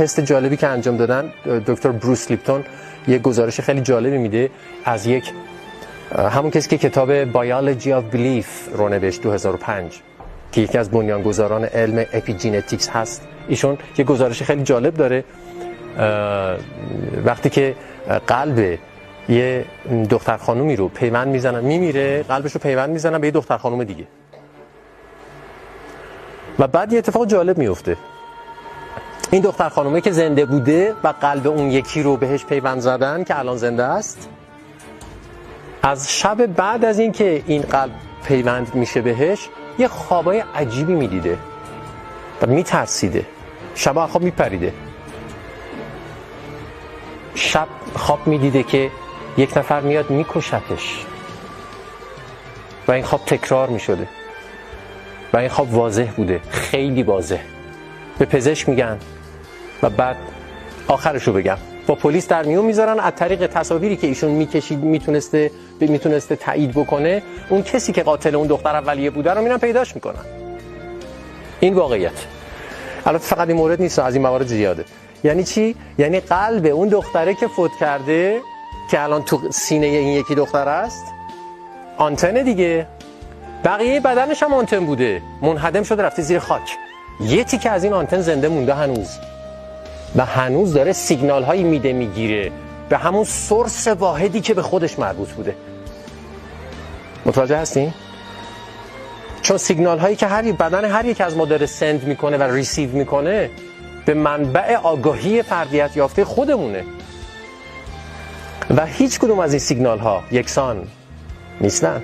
تست جالبی که انجام دادن، دکتر بروس لیپتون یه گزارش خیلی جالبی میده از یک همون کسی که کتاب Biology of Belief رو نوشت 2005 که یکی از بنیانگذاران علم اپیژنتیکس هست. ایشون یه گزارش خیلی جالب داره. وقتی که قلب یه دختر خانومی رو پیوند میزنن، میمیره، قلبش رو پیوند میزنن به یه دختر خانوم دیگه و بعد یه اتفاق جالب میفته. این دختر خانومه که زنده بوده و قلب اون یکی رو بهش پیوند زدن که الان زنده است، از شب بعد از این که این قلب پیوند میشه بهش یه خوابای عجیبی میدیده و میترسیده، شب خواب میپریده. شب خواب میدیده که یک نفر میاد میکشتش و این خواب تکرار میشده و این خواب واضح بوده، خیلی واضح. به پزشک میگن و بعد آخرشو بگم با پلیس در میون میذارن. از طریق تصاویری که ایشون میکشید میتونسته تایید بکنه اون کسی که قاتل اون دختر اولیه بوده رو میرن پیداش میکنن. این واقعیت. البته فقط این مورد نیست، از این موارد زیاده. یعنی چی؟ یعنی قلب اون دختره که فوت کرده که الان تو سینه این یکی دختر است آنتن دیگه، بقیه بدنش هم آنتن بوده، منهدم شده رفته زیر خاک. یه تیکه از این آنتن زنده مونده هنوز و هنوز داره سیگنال هایی میده میگیره به همون سورس واحدی که به خودش مربوط بوده. متوجه هستین؟ چون سیگنال هایی که بدن هر یک از ما داره سند میکنه و ریسیو میکنه به منبع آگاهی فردیت یافته خودمونه و هیچ کدوم از این سیگنال ها یکسان نیستن.